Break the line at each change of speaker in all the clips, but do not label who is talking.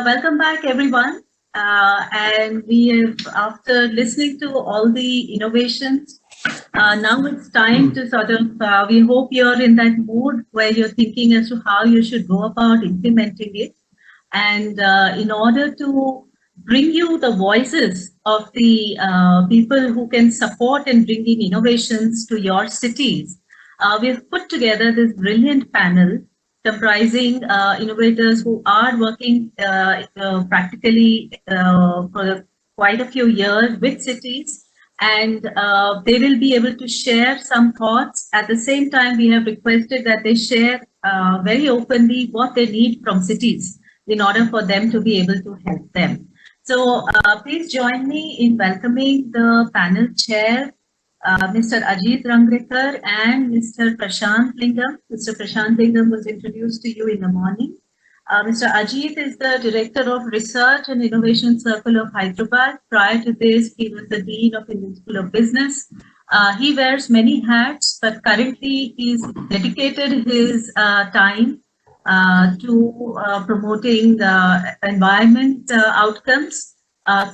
welcome back, everyone. And we have, after listening to all the innovations, now it's time to sort of, we hope you're in that mood where you're thinking as to how you should go about implementing it. And in order to bring you the voices of the people who can support and bring in innovations to your cities, we've put together this brilliant panel comprising innovators who are working practically for quite a few years with cities, and they will be able to share some thoughts. At the same time, we have requested that they share very openly what they need from cities in order for them to be able to help them. So please join me in welcoming the panel chair, Mr. Ajit Rangnekar and Mr. Prashant Lingham. Mr. Prashant Lingham was introduced to you in the morning. Mr. Ajit is the Director of Research and Innovation Circle of Hyderabad. Prior to this, he was the Dean of Indian School of Business. He wears many hats, but currently he's dedicated his time to promoting environment outcomes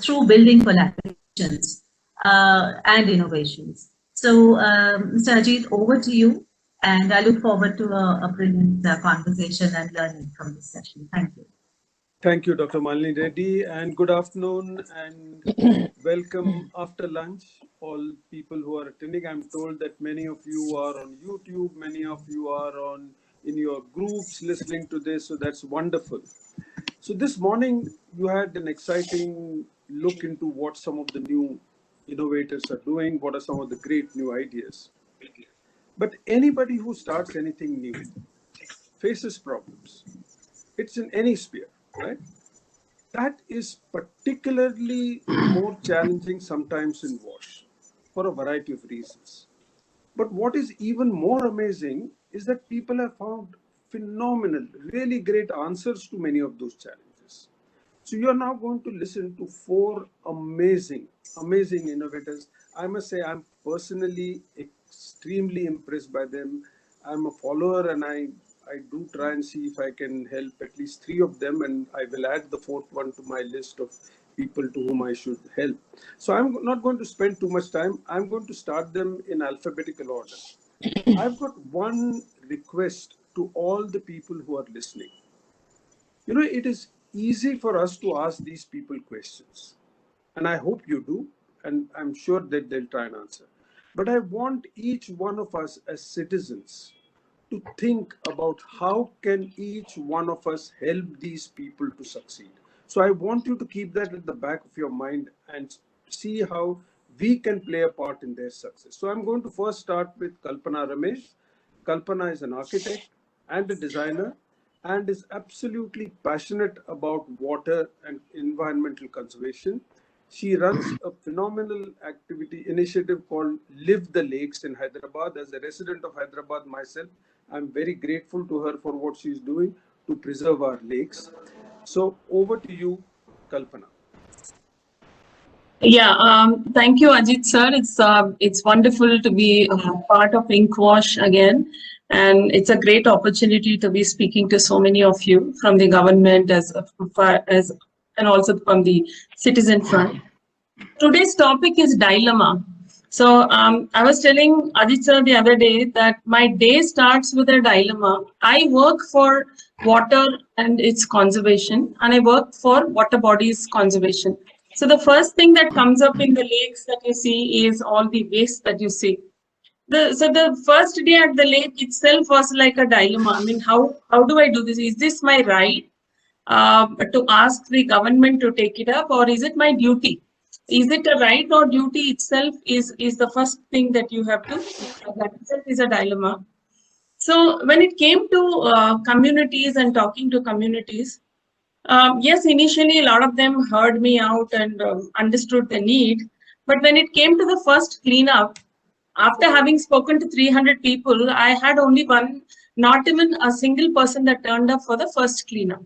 through building collaborations and innovations. So, Mr. Ajit, over to you, and I look forward to a brilliant conversation and learning from this session. Thank you.
Thank you, Dr. Malini Reddy, and good afternoon and welcome after lunch, all people who are attending. I'm told that many of you are on YouTube, many of you are in your groups listening to this, so that's wonderful. So this morning, you had an exciting look into what some of the new innovators are doing, what are some of the great new ideas. But anybody who starts anything new faces problems. It's in any sphere, right? That is particularly more challenging sometimes in WASH for a variety of reasons. But what is even more amazing is that people have found phenomenal, really great answers to many of those challenges. So you are now going to listen to 4 amazing innovators. I must say I'm personally extremely impressed by them. I'm a follower and I do try and see if I can help at least 3 of them, and I will add the 4th one to my list of people to whom I should help. So I'm not going to spend too much time. I'm going to start them in alphabetical order. I've got one request to all the people who are listening. You know, it is easy for us to ask these people questions, and I hope you do, and I'm sure that they'll try and answer. But I want each one of us as citizens to think about how can each one of us help these people to succeed. So I want you to keep that at the back of your mind and see how we can play a part in their success. So I'm going to first start with Kalpana Ramesh. Kalpana is an architect and a designer and is absolutely passionate about water and environmental conservation. She runs a phenomenal initiative called Live the Lakes in Hyderabad. As a resident of Hyderabad myself, I'm very grateful to her for what she's doing to preserve our lakes. So over to you, Kalpana.
Yeah, thank you, Ajit sir. It's wonderful to be part of Inkwash again, and it's a great opportunity to be speaking to so many of you from the government as and also from the citizen front. Today's topic is dilemma. So I was telling Ajit sir the other day that my day starts with a dilemma. I work for water and its conservation, and I work for water bodies conservation. So the first thing that comes up in the lakes that you see is all the waste that you see. So the first day at the lake itself was like a dilemma. I mean, how do I do this? Is this my right to ask the government to take it up, or is it my duty? Is it a right or duty itself is the first thing that you have to, that itself is a dilemma. So when it came to communities and talking to communities, yes, initially a lot of them heard me out and understood the need. But when it came to the first cleanup, after having spoken to 300 people, I had only one, not even a single person that turned up for the first cleanup.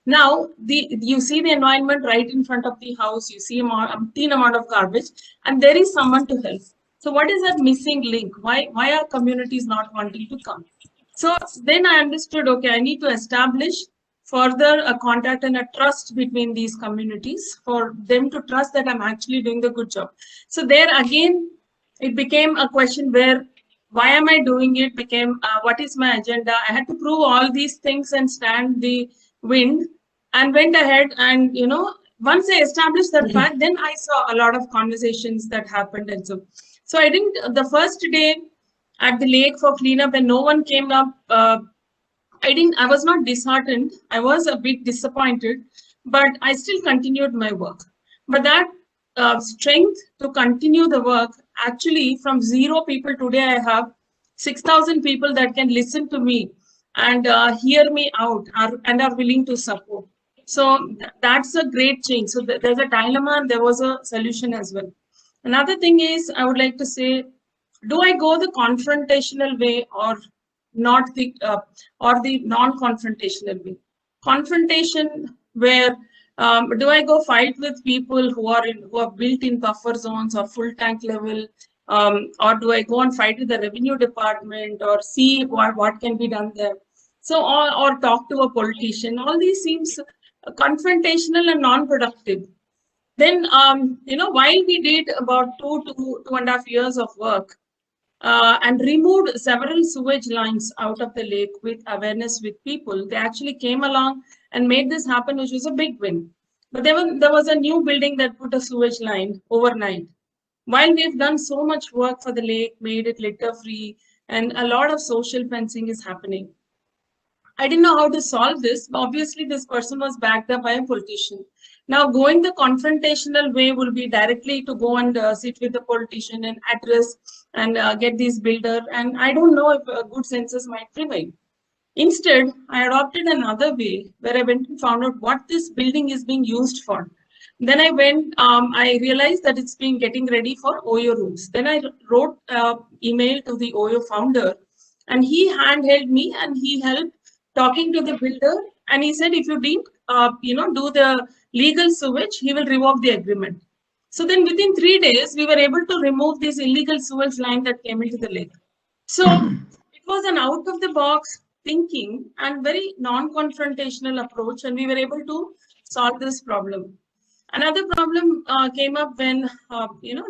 Now, you see the environment right in front of the house, you see a umpteen amount of garbage, and there is someone to help. So what is that missing link? Why are communities not wanting to come? So then I understood, okay, I need to establish further a contact and a trust between these communities for them to trust that I'm actually doing the good job. So there again, it became a question where why am I doing it became what is my agenda. I had to prove all these things and stand the wind and went ahead. And once I established that fact, then I saw a lot of conversations that happened. And so I didn't, the first day at the lake for cleanup and no one came up, I was not disheartened. I was a bit disappointed, but I still continued my work. But that strength to continue the work, actually from 0 people today, I have 6,000 people that can listen to me and hear me out and are willing to support. So that's a great change. So there's a dilemma and there was a solution as well. Another thing is, I would like to say, do I go the confrontational way or not the non-confrontational way? Confrontation where do I go fight with people who are built in buffer zones or full tank level, or do I go and fight with the revenue department or see what can be done there? So or talk to a politician. All these seems confrontational and non-productive. Then while we did about 2.5 years of work, and removed several sewage lines out of the lake with awareness with people. They actually came along and made this happen, which was a big win. But there was a new building that put a sewage line overnight. While we've done so much work for the lake, made it litter free, and a lot of social fencing is happening. I didn't know how to solve this. Obviously, this person was backed up by a politician. Now, going the confrontational way will be directly to go and sit with the politician and address and get this builder. And I don't know if a good census might prevail. Instead, I adopted another way where I went and found out what this building is being used for. Then I went, I realized that it's been getting ready for OYO rooms. Then I wrote an email to the OYO founder and he handheld me and he helped talking to the builder. And he said, if you didn't, do the legal sewage, he will revoke the agreement. So then within 3 days, we were able to remove this illegal sewage line that came into the lake. So it was an out of the box thinking and very non-confrontational approach. And we were able to solve this problem. Another problem came up when,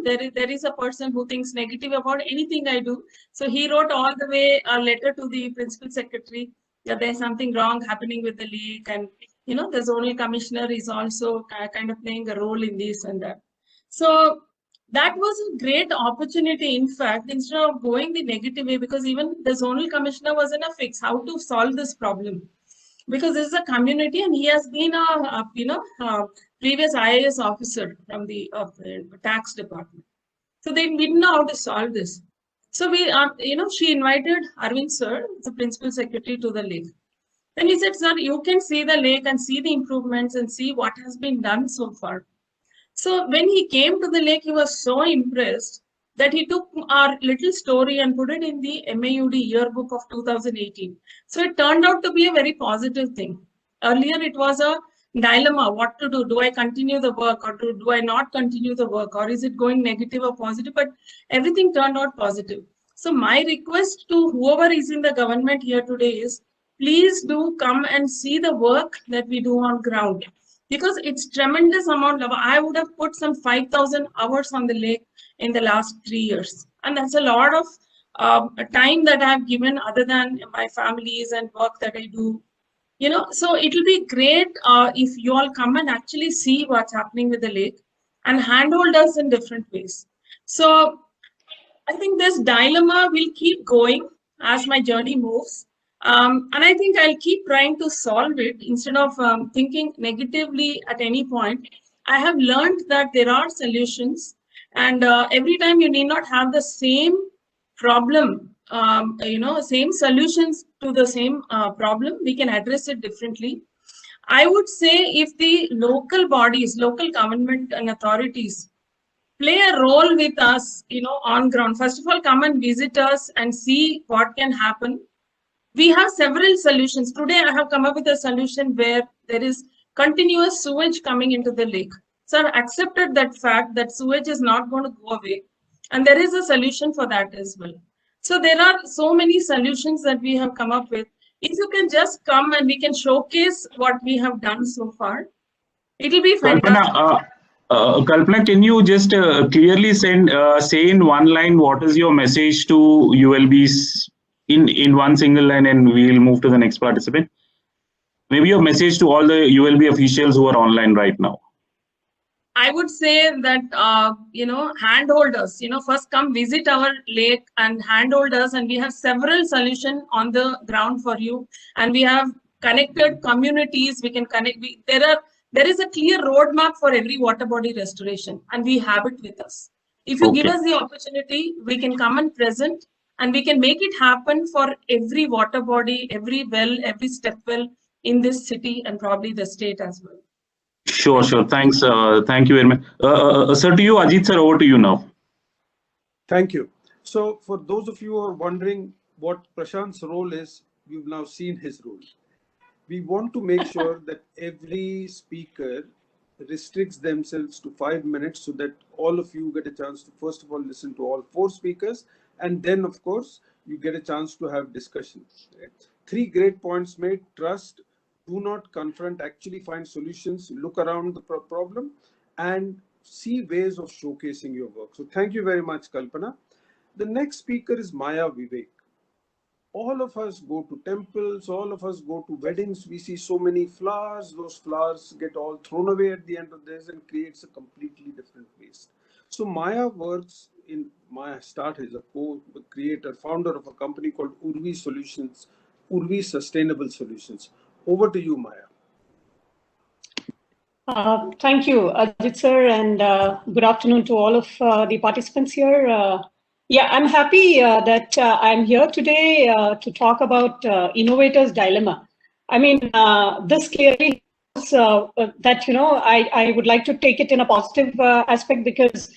there is a person who thinks negative about anything I do. So he wrote all the way a letter to the principal secretary that there's something wrong happening with the lake. And, the zonal commissioner is also kind of playing a role in this and that. So that was a great opportunity, in fact, instead of going the negative way, because even the zonal commissioner was in a fix how to solve this problem. Because this is a community and he has been a previous IAS officer from the tax department. So they didn't know how to solve this. So we, she invited Arvind sir, the principal secretary, to the lake. Then he said, sir, you can see the lake and see the improvements and see what has been done so far. So when he came to the lake, he was so impressed that he took our little story and put it in the MAUD yearbook of 2018. So it turned out to be a very positive thing. Earlier, it was a dilemma, what to do. Do I continue the work or do I not continue the work, or is it going negative or positive? But everything turned out positive. So my request to whoever is in the government here today is, please do come and see the work that we do on ground. Because it's tremendous amount of, I would have put some 5,000 hours on the lake in the last 3 years. And that's a lot of time that I've given other than my families and work that I do. So it will be great if you all come and actually see what's happening with the lake and handhold us in different ways. So I think this dilemma will keep going as my journey moves. And I think I'll keep trying to solve it instead of thinking negatively at any point. I have learned that there are solutions, and every time you need not have the same problem, same solutions to the same problem. We can address it differently. I would say if the local bodies, local government and authorities play a role with us, on ground. First of all, come and visit us and see what can happen. We have several solutions. Today, I have come up with a solution where there is continuous sewage coming into the lake. So I've accepted that fact that sewage is not going to go away. And there is a solution for that as well. So there are so many solutions that we have come up with. If you can just come and we can showcase what we have done so far, it will be fantastic.
Kalpana, can you just clearly say in one line what is your message to ULBs in one single line, and we'll move to the next participant. Maybe your message to all the ULB officials who are online right now.
I would say that, handhold us, first come visit our lake and handhold us, and we have several solutions on the ground for you. And we have connected communities, we can connect, there is a clear roadmap for every water body restoration, and we have it with us. If you give us the opportunity, we can come and present, and we can make it happen for every water body, every well, every step well in this city and probably the state as well.
Sure. Thanks. Thank you very much. Sir, to you, Ajit sir, over to you now.
Thank you. So for those of you who are wondering what Prashant's role is, you've now seen his role. We want to make sure that every speaker restricts themselves to 5 minutes so that all of you get a chance to first of all listen to all 4 speakers, and then of course you get a chance to have discussions. 3 great points made: trust, do not confront, actually find solutions, look around the problem, and see ways of showcasing your work. So thank you very much, Kalpana. The next speaker is Maya Vivek. All of us go to temples, all of us go to weddings, we see so many flowers, those flowers get all thrown away at the end of this and creates a completely different waste. So Maya started as a co-creator, founder of a company called Urvi Solutions, Urvi Sustainable Solutions. Over to you, Maya.
Thank you, Ajit sir, and good afternoon to all of the participants here. I'm happy that I'm here today to talk about Innovators' Dilemma. I mean, this clearly is that, I would like to take it in a positive aspect, because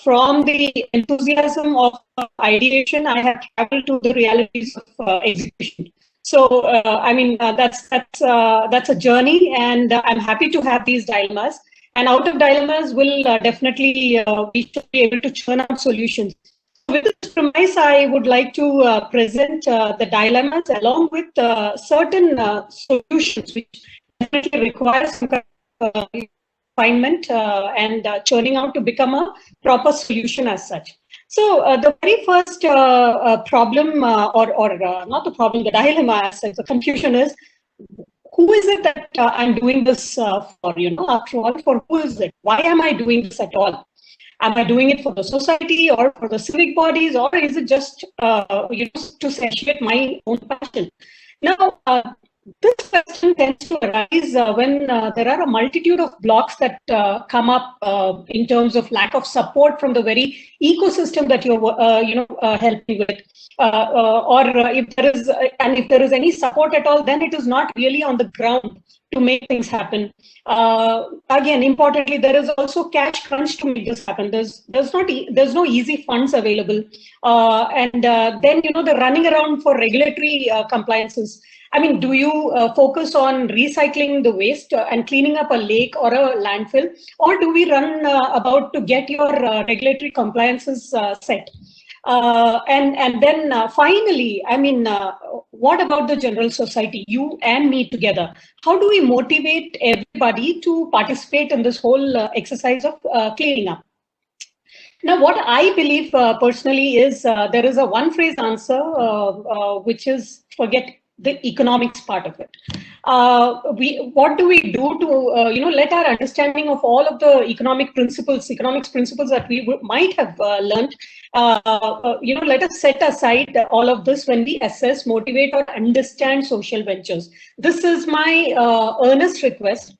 from the enthusiasm of ideation, I have traveled to the realities of execution. So, that's a journey, and I'm happy to have these dilemmas. And out of dilemmas, will definitely we should be able to churn out solutions. With this premise, I would like to present the dilemmas along with certain solutions which definitely require some kind of refinement and churning out to become a proper solution as such. So the very first problem, or not the problem, the dilemma as such, the confusion is, who is it that I'm doing this for? After all, for who is it? Why am I doing this at all? Am I doing it for the society or for the civic bodies, or is it just to satiate my own passion? Now, this question tends to arise when there are a multitude of blocks that come up in terms of lack of support from the very ecosystem that you're helping with, or if there is any support at all, then it is not really on the ground to make things happen. Again, importantly, there is also cash crunch to make this happen. There's no easy funds available, and then the running around for regulatory compliances. I mean, do you focus on recycling the waste and cleaning up a lake or a landfill, or do we run about to get your regulatory compliances set? And then finally, I mean, what about the general society, you and me together? How do we motivate everybody to participate in this whole exercise of cleaning up? Now, what I believe personally is there is a one-phrase answer, which is forget the economics part of it. What do we do to let our understanding of all of the economics principles that we might have learned, let us set aside all of this when we assess, motivate, or understand social ventures. This is my earnest request.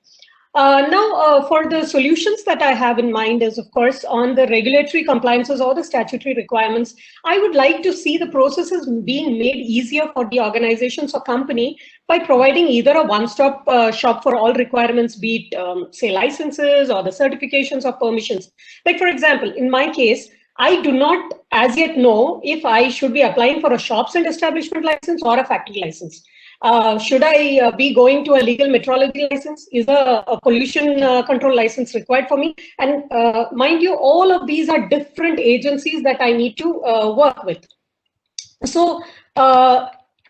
Now, for the solutions that I have in mind is, of course, on the regulatory compliances or the statutory requirements. I would like to see the processes being made easier for the organizations or company by providing either a one-stop shop for all requirements, be it, say, licenses or the certifications or permissions. Like, for example, in my case, I do not as yet know if I should be applying for a shops and establishment license or a factory license. Should I be going to a legal metrology license? Is a pollution control license required for me? And mind you, all of these are different agencies that I need to work with. So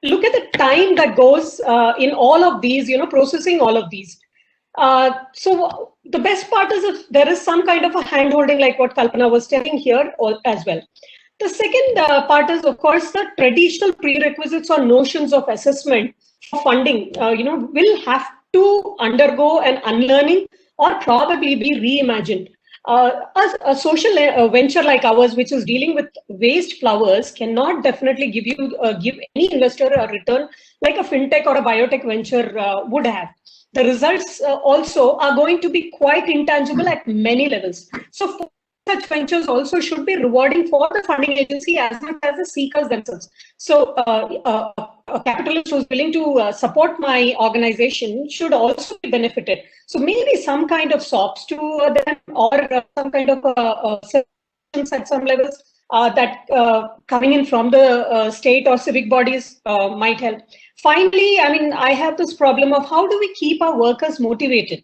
look at the time that goes in all of these, processing all of these. So the best part is if there is some kind of a hand-holding like what Kalpana was telling here as well. The second part is, of course, the traditional prerequisites or notions of assessment for funding, will have to undergo an unlearning or probably be reimagined. A social venture like ours, which is dealing with waste flowers, cannot definitely give any investor a return like a fintech or a biotech venture would have. The results also are going to be quite intangible at many levels. So such ventures also should be rewarding for the funding agency as much as the seekers themselves. So a capitalist who's willing to support my organization should also be benefited. So maybe some kind of SOPs to them, or some kind of at some levels that coming in from the state or civic bodies might help. Finally, I mean, I have this problem of how do we keep our workers motivated?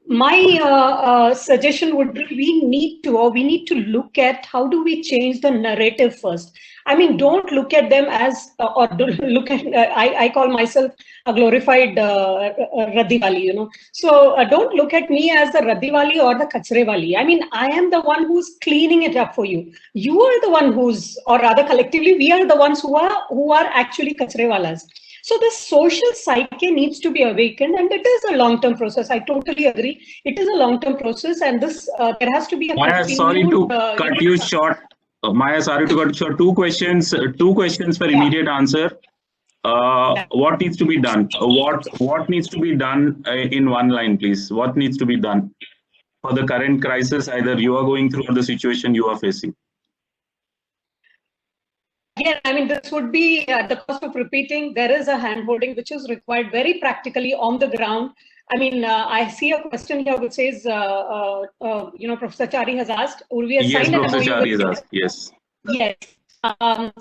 My suggestion would be we need to look at how do we change the narrative first. I mean, don't look at them as, or don't look at, I call myself a glorified Raddiwali, So don't look at me as the Raddiwali or the Kachrewali. I mean, I am the one who's cleaning it up for you. You are the one who's, or rather collectively, we are the ones who are actually Kachrewalas. So this social psyche needs to be awakened, and it is a long-term process. I totally agree. It is a long-term process, and this there has to be a
Maya, sorry to cut you short. Maya, sorry to cut you short. Two questions for immediate answer. What needs to be done? What needs to be done in one line, please? What needs to be done for the current crisis either you are going through or the situation you are facing?
Again, I mean, this would be at the cost of repeating. There is a handholding which is required very practically on the ground. I mean, I see a question here which says, Professor Chari has asked, would we assign an
Professor
MOU
Chari has
with
asked, yes.
Yes.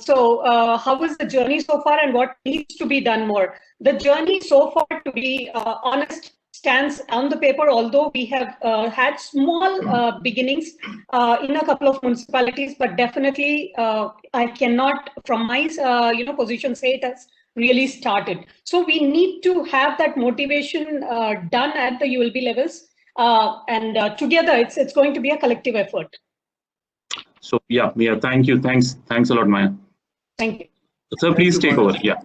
So how is the journey so far, and what needs to be done more? The journey so far, to be honest, stands on the paper, although we have had small beginnings in a couple of municipalities, but definitely I cannot, from my position, say it has really started. So we need to have that motivation done at the ULB levels, and together it's going to be a collective effort.
So yeah, thank you. Thanks a lot, Maya.
Thank you.
So please take over. Yeah.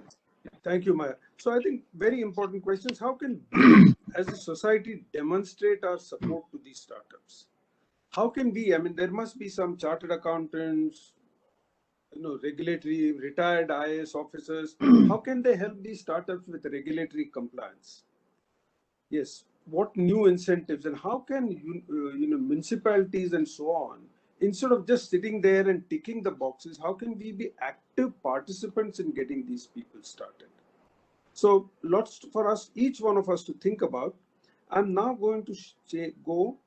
Thank you, Maya. So I think very important questions. How can we as a society demonstrate our support to these startups? How can we, I mean, there must be some chartered accountants, regulatory, retired IAS officers. How can they help these startups with regulatory compliance? Yes. What new incentives, and how can municipalities and so on, instead of just sitting there and ticking the boxes, how can we be active participants in getting these people started? So lots for us, each one of us, to think about. I'm now going to go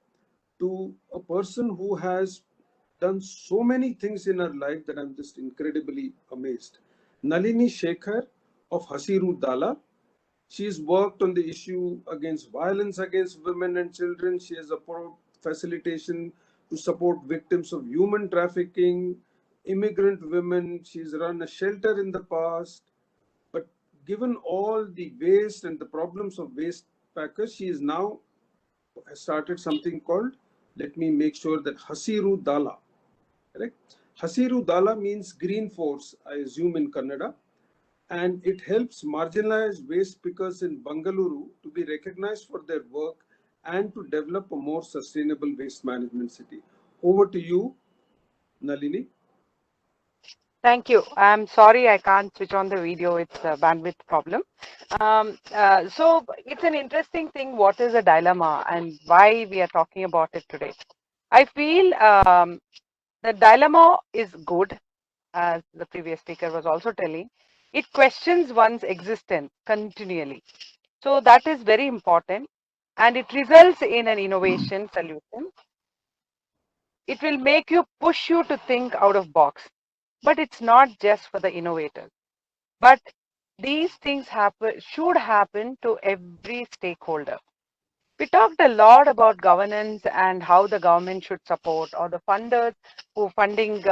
to a person who has done so many things in her life that I'm just incredibly amazed. Nalini Shekhar of Hasiru Dala. She's worked on the issue against violence against women and children. She has approved facilitation to support victims of human trafficking, immigrant women. She's run a shelter in the past. But given all the waste and the problems of waste packers, she is now started something called, let me make sure that, Hasiru Dala. Correct? Hasiru Dala means green force, I assume, in Kannada. And it helps marginalized waste pickers in Bangalore to be recognized for their work and to develop a more sustainable waste management city. Over to you, Nalini.
Thank you. I'm sorry I can't switch on the video. It's a bandwidth problem. So it's an interesting thing. What is a dilemma and why we are talking about it today? I feel the dilemma is good, as the previous speaker was also telling. It questions one's existence continually. So that is very important, and it results in an innovation solution. It will make you push you to think out of box, but it's not just for the innovators. But these things should happen to every stakeholder. We talked a lot about governance and how the government should support, or the funders who funding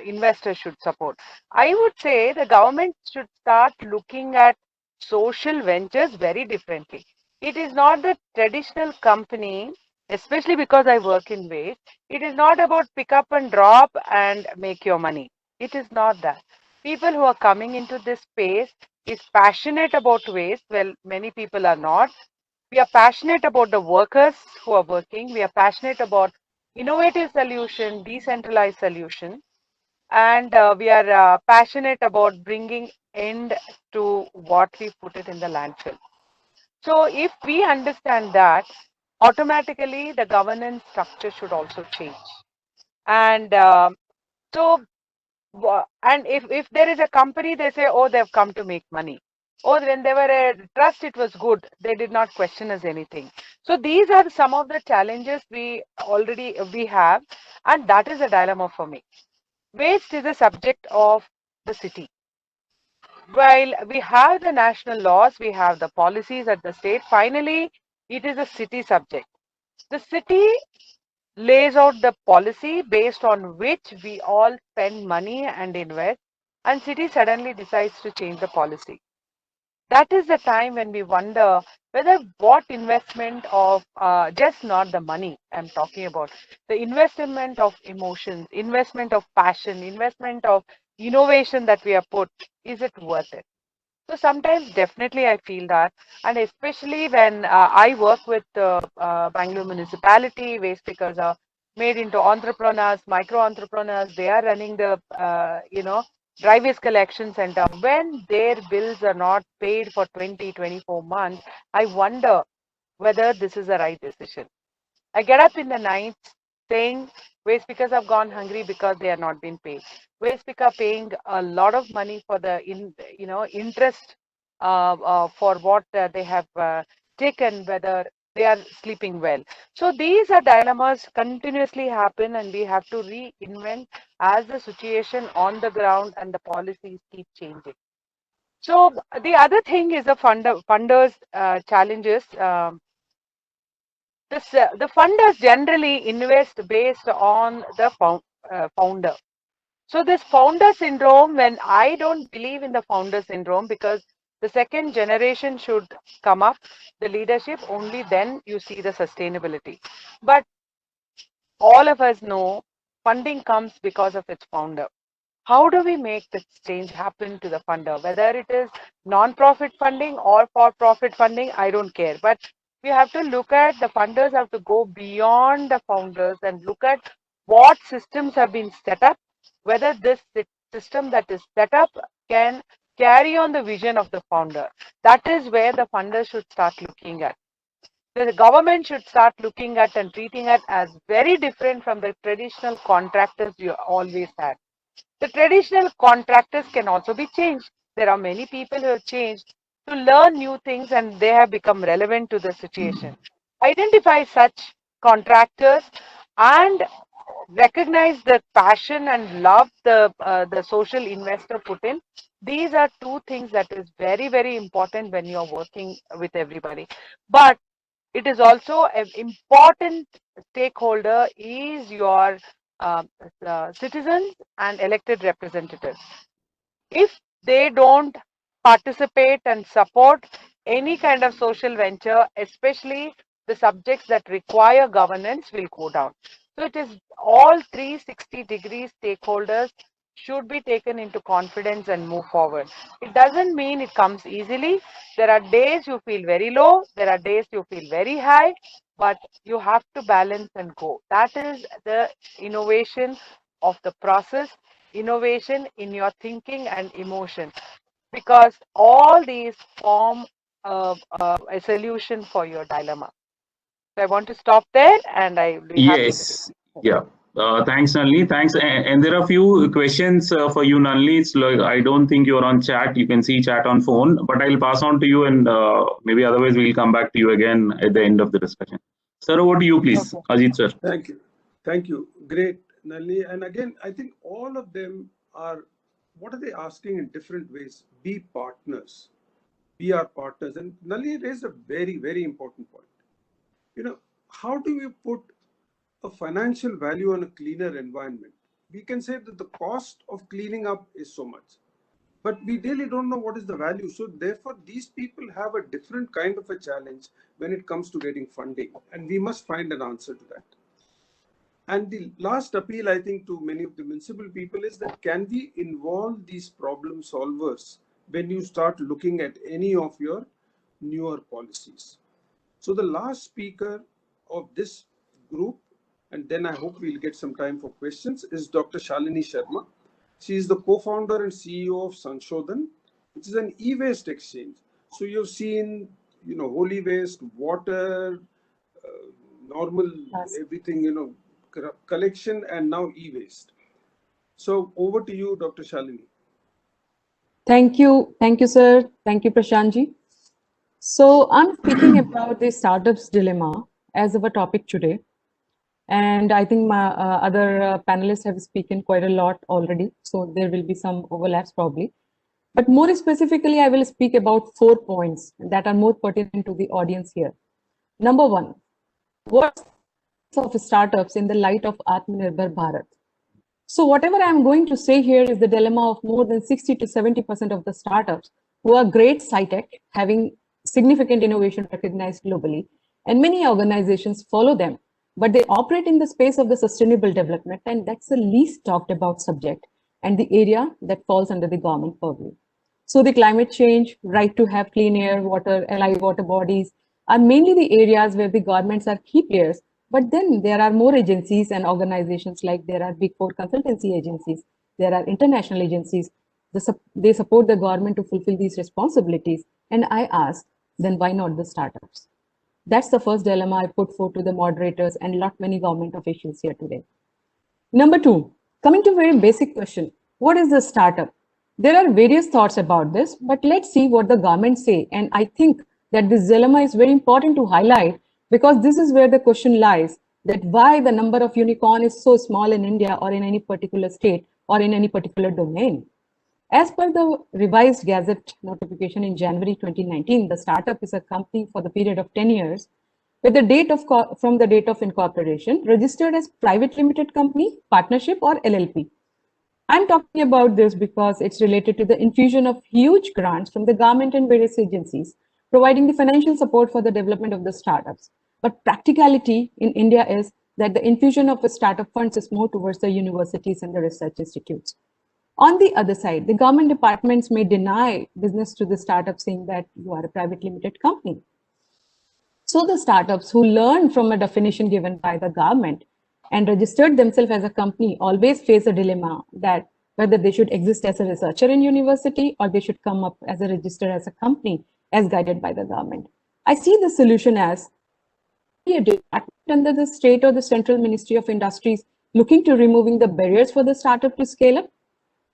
investors should support. I would say the government should start looking at social ventures very differently. It is not the traditional company, especially because I work in waste. It is not about pick up and drop and make your money. It is not that. People who are coming into this space is passionate about waste. Well, many people are not. We are passionate about the workers who are working. We are passionate about innovative solution, decentralized solution, and we are passionate about bringing end to what we put it in the landfill. So if we understand that, automatically the governance structure should also change. And so and if there is a company, they say, oh, they've come to make money. Or when they were a trust, it was good. They did not question us anything. So these are some of the challenges we have, and that is a dilemma for me. Waste is a subject of the city. While we have the national laws, we have the policies at the state. Finally, it is a city subject. The city lays out the policy based on which we all spend money and invest, and city suddenly decides to change the policy. That is the time when we wonder whether what investment of just not the money I'm talking about, the investment of emotions, investment of passion, investment of innovation that we have put, is it worth it? So sometimes definitely I feel that, and especially when I work with Bangalore municipality, waste pickers are made into entrepreneurs, micro entrepreneurs. They are running the dry waste collection center. When their bills are not paid for 20, 24 months, I wonder whether this is the right decision. I get up in the night saying waste pickers have gone hungry because they are not being paid. Waste picker paying a lot of money for the interest for what they have taken, whether they are sleeping well. So these are dilemmas continuously happen, and we have to reinvent as the situation on the ground and the policies keep changing. So the other thing is the funders challenges. The funders generally invest based on the founder. So this founder syndrome, when I don't believe in the founder syndrome, because the second generation should come up, the leadership, only then you see the sustainability. But all of us know funding comes because of its founder. How do we make this change happen to the funder? Whether it is non-profit funding or for-profit funding, I don't care. But we have to look at the funders have to go beyond the founders and look at what systems have been set up, whether this system that is set up can carry on the vision of the founder. That is where the funders should start looking at. The government should start looking at and treating it as very different from the traditional contractors you always had. The traditional contractors can also be changed. There are many people who have changed to learn new things, and they have become relevant to the situation. Identify such contractors and recognize the passion and love the social investor put in. These are two things that is very, very important when you're working with everybody. But it is also an important stakeholder is your citizens and elected representatives. If they don't participate and support any kind of social venture, especially the subjects that require governance, will go down. So it is all 360-degree stakeholders should be taken into confidence and move forward. It doesn't mean it comes easily. There are days you feel very low, there are days you feel very high, but you have to balance and go. That is the innovation of the process, innovation in your thinking and emotion, because all these form a solution for your dilemma. So I want to stop there, and I will be happy to
Yes. Yeah. Thanks, Nalini. Thanks. And there are a few questions for you, Nalini. It's like I don't think you're on chat. You can see chat on phone, but I'll pass on to you, and maybe otherwise we'll come back to you again at the end of the discussion. Sir, over to you, please.
Okay.
Ajit, sir.
Thank you. Thank you. Great, Nalini. And again, I think all of them are, what are they asking in different ways? Be partners. Be our partners. And Nalini raised a very, very important point. How do we put a financial value on a cleaner environment? We can say that the cost of cleaning up is so much, but we really don't know what is the value. So therefore, these people have a different kind of a challenge when it comes to getting funding, and we must find an answer to that. And the last appeal, I think, to many of the municipal people is that can we involve these problem solvers when you start looking at any of your newer policies? So the last speaker of this group, and then I hope we'll get some time for questions, is Dr. Shalini Sharma. She is the co-founder and CEO of Sanshodhan, which is an e-waste exchange. So you've seen, holy waste, water, normal, everything, collection, and now e-waste. So over to you, Dr. Shalini.
Thank you, sir. Thank you, Prashantji. So I'm speaking about the startups dilemma as our topic today. And I think my other panelists have spoken quite a lot already. So there will be some overlaps probably. But more specifically, I will speak about 4 points that are more pertinent to the audience here. Number one, what's of startups in the light of Atmanirbhar Bharat? So whatever I'm going to say here is the dilemma of more than 60 to 70% of the startups who are great sci-tech, having significant innovation recognized globally, and many organizations follow them, but they operate in the space of the sustainable development, and that's the least talked about subject and the area that falls under the government purview. So the climate change, right to have clean air, water, allied water bodies are mainly the areas where the governments are key players. But then there are more agencies and organizations, like there are big 4 consultancy agencies, there are international agencies. They support the government to fulfill these responsibilities. And I ask, then why not the startups? That's the first dilemma I put forth to the moderators and lot many government officials here today. Number 2, coming to a very basic question, what is the startup? There are various thoughts about this, but let's see what the government say. And I think that this dilemma is very important to highlight, because this is where the question lies, that why the number of unicorn is so small in India or in any particular state or in any particular domain. As per the revised Gazette notification in January 2019, the startup is a company for the period of 10 years with the date of from the date of incorporation, registered as private limited company, partnership, or LLP. I'm talking about this because it's related to the infusion of huge grants from the government and various agencies, providing the financial support for the development of the startups. But practicality in India is that the infusion of the startup funds is more towards the universities and the research institutes. On the other side, the government departments may deny business to the startup, saying that you are a private limited company. So the startups who learn from a definition given by the government and registered themselves as a company always face a dilemma that whether they should exist as a researcher in university or they should come up as a register as a company as guided by the government. I see the solution as a department under the state or the central ministry of industries looking to removing the barriers for the startup to scale up.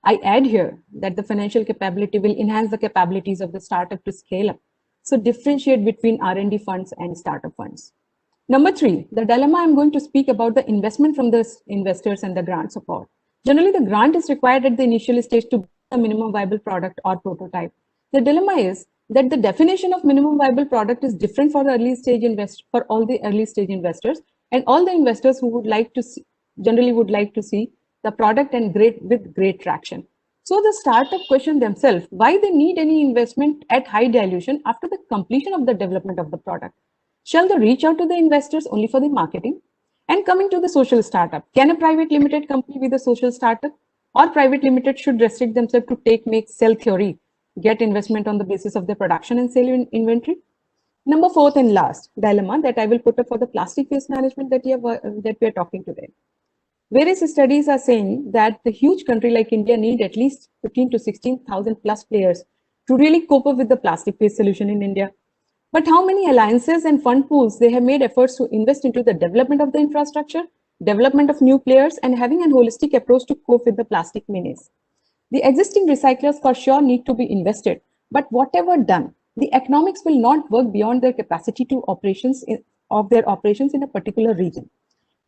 I add here that the financial capability will enhance the capabilities of the startup to scale up. So differentiate between R&D funds and startup funds. Number 3, the dilemma I'm going to speak about the investment from the investors and the grant support. Generally, the grant is required at the initial stage to build a minimum viable product or prototype. The dilemma is that the definition of minimum viable product is different for the early stage for all the early stage investors, and all the investors who would like to see, generally would like to see the product and with great traction. So the startup question themselves why they need any investment at high dilution after the completion of the development of the product. Shall they reach out to the investors only for the marketing? And coming to the social startup, can a private limited company be the social startup, or private limited should restrict themselves to make sell theory, get investment on the basis of their production and sale inventory? Number 4th and last dilemma that I will put up for the plastic waste management that we are talking today. Various studies are saying that the huge country like India need at least 15 to 16,000 plus players to really cope up with the plastic waste solution in India. But how many alliances and fund pools they have made efforts to invest into the development of the infrastructure, development of new players, and having a holistic approach to cope with the plastic menace. The existing recyclers for sure need to be invested, but whatever done, the economics will not work beyond their capacity to of their operations in a particular region.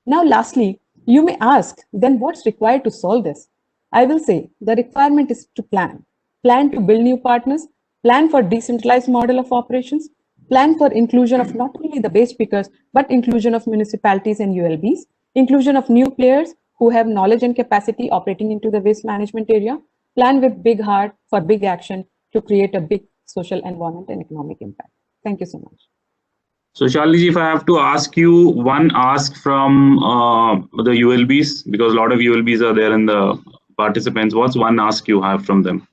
Now, lastly, you may ask, then what's required to solve this? I will say the requirement is to plan to build new partners, plan for decentralized model of operations, plan for inclusion of not only the waste pickers, but inclusion of municipalities and ULBs, inclusion of new players who have knowledge and capacity operating into the waste management area, plan with big heart for big action to create a big social, environment and economic impact. Thank you so much.
So Shalini, if I have to ask you one ask from the ULBs, because a lot of ULBs are there in the participants, what's one ask you have from them?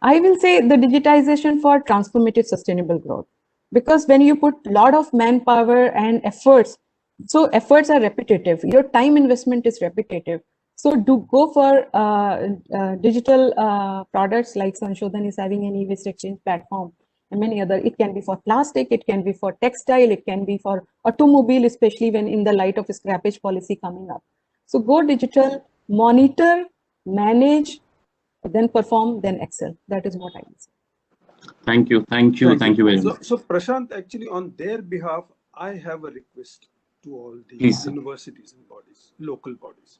I will say the digitization for transformative sustainable growth. Because when you put a lot of manpower and efforts, so efforts are repetitive, your time investment is repetitive. So do go for digital products like Sanshodhan is having an e-waste exchange platform and many other. It can be for plastic, it can be for textile, it can be for automobile, especially when in the light of scrappage policy coming up. So go digital, monitor, manage, then perform, then excel. That is what I will say.
Thank you very much.
So Prashant, actually on their behalf, I have a request to all the universities and bodies, local bodies.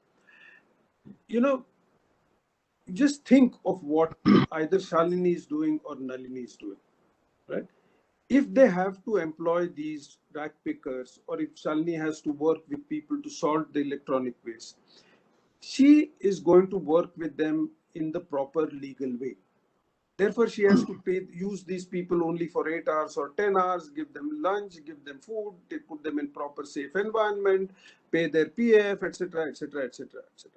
You know, just think of what either Shalini is doing or Nalini is doing, right? If they have to employ these rack pickers, or if Shalini has to work with people to sort the electronic waste, she is going to work with them in the proper legal way. Therefore, she has to use these people only for 8 hours or 10 hours, give them lunch, give them food, put them in proper safe environment, pay their PF, etc., etc., etc., etc.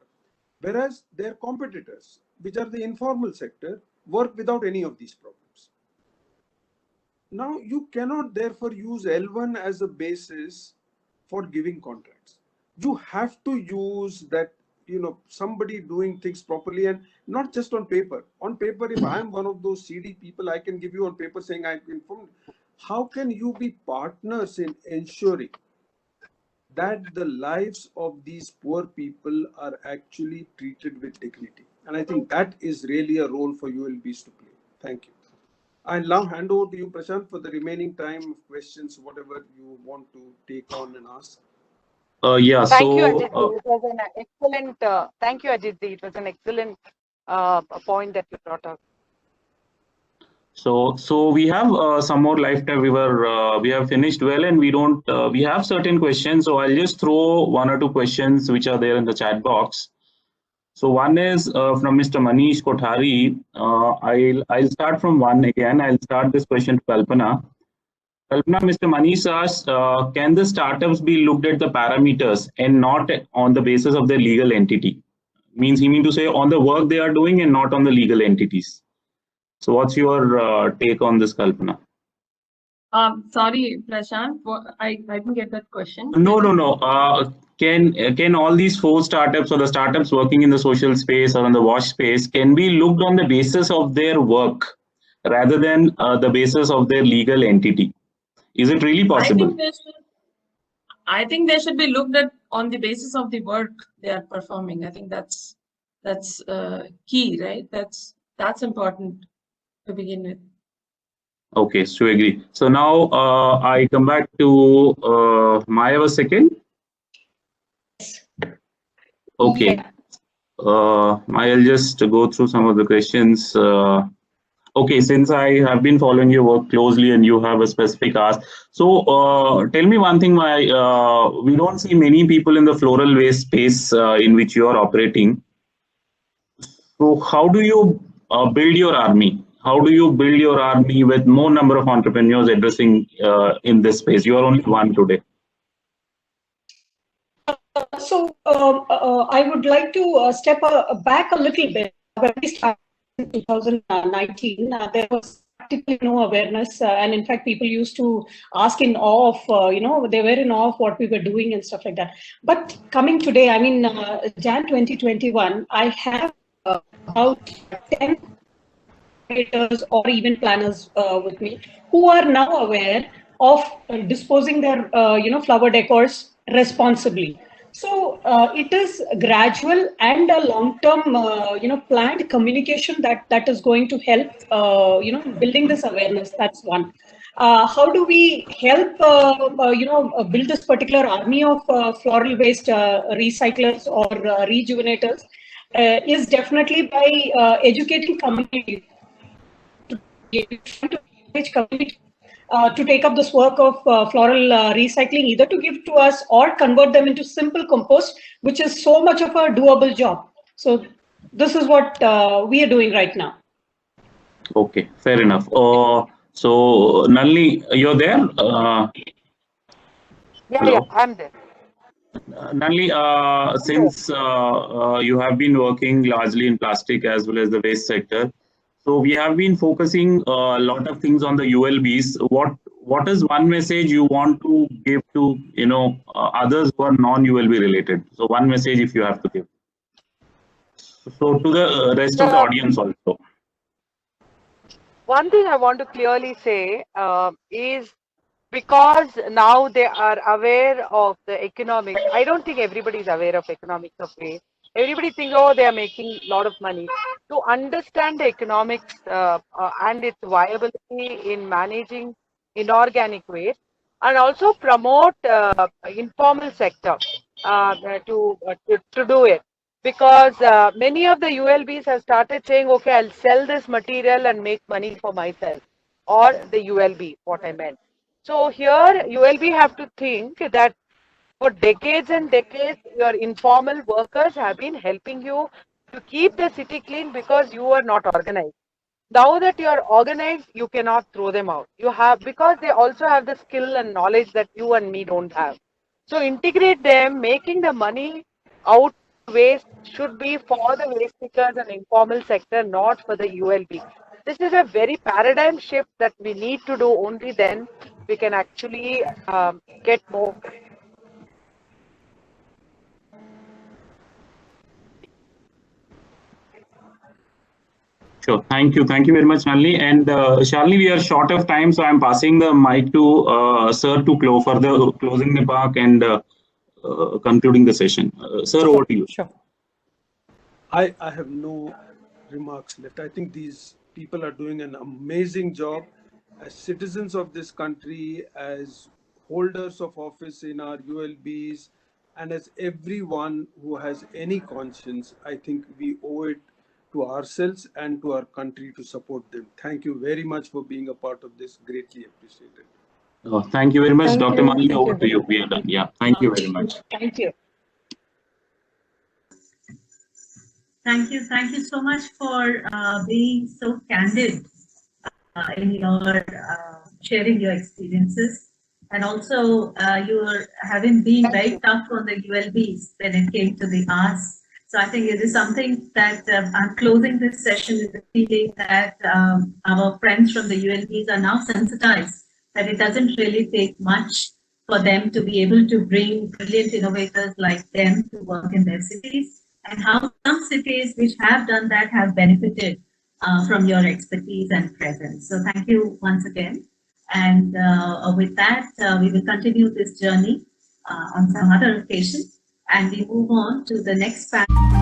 Whereas their competitors, which are the informal sector, work without any of these problems. Now, you cannot therefore use L1 as a basis for giving contracts. You have to use that, somebody doing things properly, and not just on paper. On paper, if I am one of those CD people, I can give you on paper saying I'm informed. How can you be partners in ensuring that the lives of these poor people are actually treated with dignity? And I think that is really a role for ULBs to play. Thank you. I'll now hand over to you, Prashant, for the remaining time of questions, whatever you want to take on and ask.
Thank you, Ajit. It was an excellent. Thank you, Ajit. It was an excellent point that you brought up.
So we have some more lifetime. We have finished well, and we have certain questions. So I'll just throw one or two questions which are there in the chat box. So one is from Mr. Manish Kothari. I'll start from one again. I'll start this question to Kalpana. Kalpana, Mr. Manish asks, can the startups be looked at the parameters and not on the basis of their legal entity? He means to say on the work they are doing and not on the legal entities. So what's your take on this, Kalpana?
Sorry, Prashant, I didn't get that question.
No. Can all these 4 startups or the startups working in the social space or in the wash space can be looked on the basis of their work rather than the basis of their legal entity? Is it really possible?
I think they should be looked at on the basis of the work they are performing. I think that's key, right? That's important to begin with.
Okay, so I agree. So now I come back to Maya a second. Okay. I'll just go through some of the questions. Okay, since I have been following your work closely and you have a specific ask. So tell me one thing, we don't see many people in the floral waste space in which you are operating. So how do you build your army? How do you build your army with more number of entrepreneurs addressing in this space? You are only one today.
So I would like to step back a little bit. When we started in 2019, there was practically no awareness, and in fact, people used to ask in awe of, they were in awe of what we were doing and stuff like that. But coming today, I mean, Jan 2021, I have about 10 creators or even planners with me who are now aware of disposing their, flower decors responsibly. So it is gradual and a long-term, planned communication that is going to help, building this awareness. That's one. How do we help, build this particular army of floral waste recyclers or rejuvenators? Is definitely by educating communities. To engage community to take up this work of floral recycling, either to give to us or convert them into simple compost, which is so much of a doable job. So this is what we are doing right now.
Okay, fair enough. So Nalini, you're there?
Yeah, I'm there.
Nalini, since you have been working largely in plastic as well as the waste sector, so we have been focusing a lot of things on the ULBs. What is one message you want to give to others who are non-ULB related? So one message if you have to give. So to the rest of the audience also.
One thing I want to clearly say is, because now they are aware of the economics. I don't think everybody is aware of economics of waste. Everybody thinks, oh, they are making a lot of money. To understand the economics and its viability in managing inorganic waste, and also promote informal sector to do it. Because many of the ULBs have started saying, okay, I'll sell this material and make money for myself, or the ULB, what I meant. So here ULB have to think that for decades and decades, your informal workers have been helping you to keep the city clean because you are not organized. Now that you are organized, you cannot throw them out. You have, because they also have the skill and knowledge that you and me don't have. So integrate them, making the money out waste should be for the waste pickers and informal sector, not for the ULB. This is a very paradigm shift that we need to do. Only then we can actually get more.
Sure. Thank you. Thank you very much, Nalini. And Shalini, we are short of time, so I'm passing the mic to Sir to close for the closing remark and concluding the session. Sir, over to you.
Sure.
I have no remarks left. I think these people are doing an amazing job as citizens of this country, as holders of office in our ULBs, and as everyone who has any conscience. I think we owe it to ourselves and to our country to support them. Thank you very much for being a part of this. Greatly appreciated.
Thank you very much,
Thank
Dr.
you.
Malini.
Thank
Over
you.
to you. We are done. Yeah. Thank you very much.
Thank you.
Thank you. Thank you so much for being so candid in your sharing your experiences. And also, you are having been very tough on the ULBs when it came to the arts. So I think it is something that I'm closing this session with the feeling that our friends from the ULBs are now sensitized that it doesn't really take much for them to be able to bring brilliant innovators like them to work in their cities, and how some cities which have done that have benefited from your expertise and presence. So thank you once again. And with that, we will continue this journey on some other occasion, and we move on to the next panel.